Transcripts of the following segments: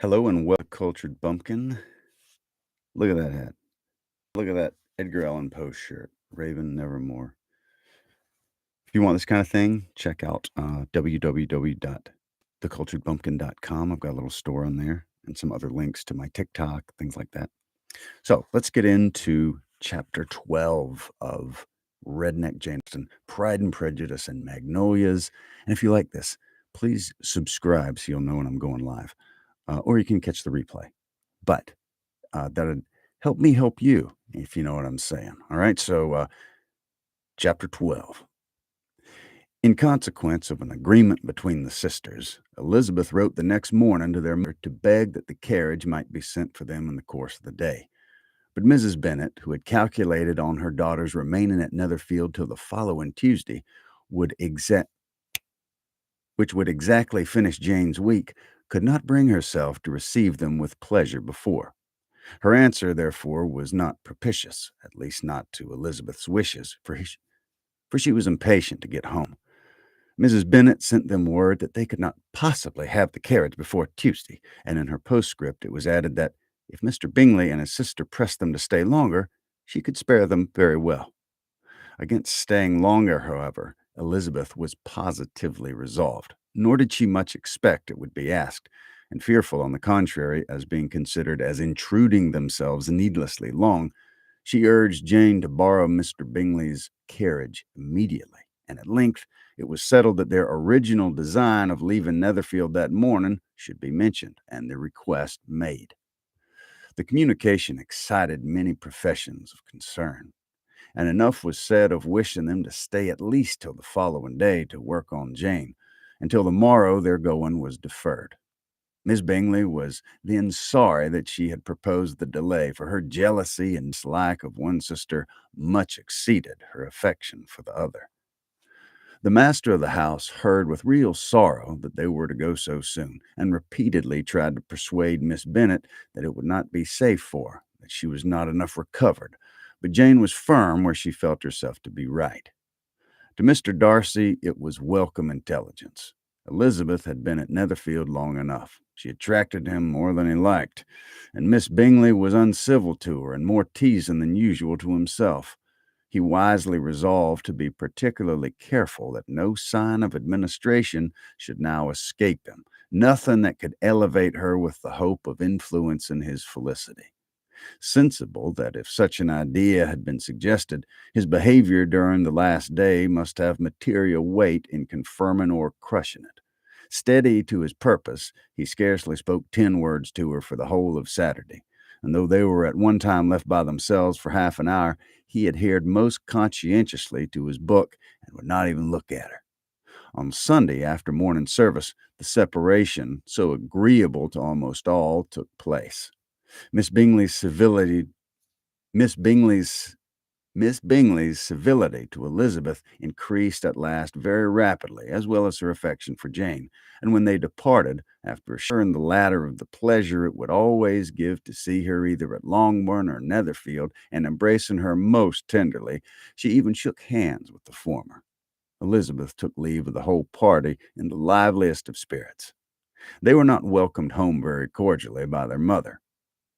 Hello and welcome, Cultured Bumpkin. Look at that hat. Look at that Edgar Allan Poe shirt. Raven Nevermore. If you want this kind of thing, check out www.theculturedbumpkin.com. I've got a little store on there and some other links to my TikTok, things like that. So let's get into chapter 12 of Redneck Jane Austen, Pride and Prejudice and Magnolias. And if you like this, please subscribe so you'll know when I'm going live. Or you can catch the replay. But that'd help me help you, if you know what I'm saying. All right, so chapter 12. In consequence of an agreement between the sisters, Elizabeth wrote the next morning to their mother to beg that the carriage might be sent for them in the course of the day. But Mrs. Bennet, who had calculated on her daughter's remaining at Netherfield till the following Tuesday, which would exactly finish Jane's week, could not bring herself to receive them with pleasure before. Her answer, therefore, was not propitious, at least not to Elizabeth's wishes, for she was impatient to get home. Mrs. Bennet sent them word that they could not possibly have the carriage before Tuesday, and in her postscript it was added that if Mr. Bingley and his sister pressed them to stay longer, she could spare them very well. Against staying longer, however, Elizabeth was positively resolved, nor did she much expect it would be asked, and fearful, on the contrary, as being considered as intruding themselves needlessly long, she urged Jane to borrow Mr. Bingley's carriage immediately, and at length it was settled that their original design of leaving Netherfield that morning should be mentioned, and the request made. The communication excited many professions of concern, and enough was said of wishing them to stay at least till the following day to work on Jane. Until the morrow their going was deferred. Miss Bingley was then sorry that she had proposed the delay, for her jealousy and dislike of one sister much exceeded her affection for the other. The master of the house heard with real sorrow that they were to go so soon, and repeatedly tried to persuade Miss Bennet that it would not be safe for her, that she was not enough recovered, but Jane was firm where she felt herself to be right. To Mr. Darcy it was welcome intelligence. Elizabeth had been at Netherfield long enough. She attracted him more than he liked, and Miss Bingley was uncivil to her and more teasing than usual to himself. He wisely resolved to be particularly careful that no sign of administration should now escape him, nothing that could elevate her with the hope of influencing his felicity. Sensible that if such an idea had been suggested, his behavior during the last day must have material weight in confirming or crushing it. Steady to his purpose, he scarcely spoke 10 words to her for the whole of Saturday, and though they were at one time left by themselves for half an hour, he adhered most conscientiously to his book and would not even look at her. On Sunday, after morning service, the separation, so agreeable to almost all, took place. Miss Bingley's civility to Elizabeth increased at last very rapidly, as well as her affection for Jane, and when they departed, after assuring the latter of the pleasure it would always give to see her either at Longbourn or Netherfield, and embracing her most tenderly, she even shook hands with the former. Elizabeth took leave of the whole party in the liveliest of spirits. They were not welcomed home very cordially by their mother.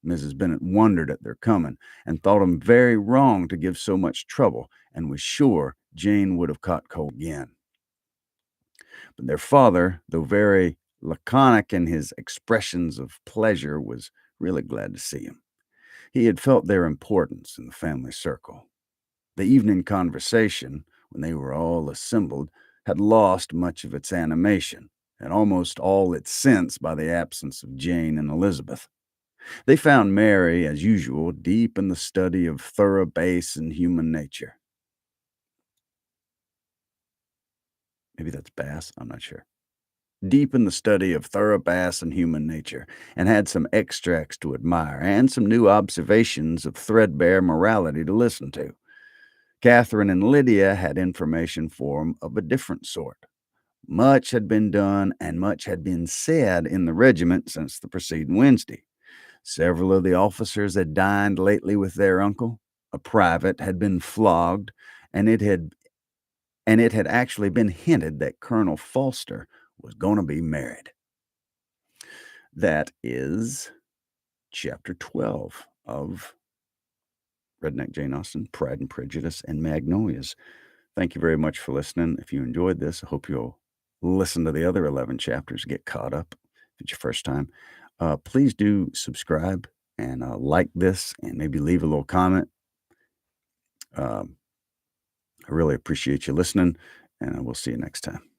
Mrs. Bennet wondered at their coming, and thought him very wrong to give so much trouble, and was sure Jane would have caught cold again. But their father, though very laconic in his expressions of pleasure, was really glad to see him. He had felt their importance in the family circle. The evening conversation, when they were all assembled, had lost much of its animation, and almost all its sense by the absence of Jane and Elizabeth. They found Mary, as usual, deep in the study of thorough bass and human nature. Maybe that's bass, I'm not sure. Deep in the study of thorough bass and human nature, and had some extracts to admire, and some new observations of threadbare morality to listen to. Catherine and Lydia had information for him of a different sort. Much had been done, and much had been said in the regiment since the preceding Wednesday. Several of the officers had dined lately with their uncle. A private had been flogged, and it had actually been hinted that Colonel Foster was going to be married. That is chapter 12 of Redneck Jane Austen, Pride and Prejudice, and Magnolias. Thank you very much for listening. If you enjoyed this, I hope you'll listen to the other 11 chapters, get caught up if it's your first time. Please do subscribe and like this and maybe leave a little comment. Um, I really appreciate you listening, and I will see you next time.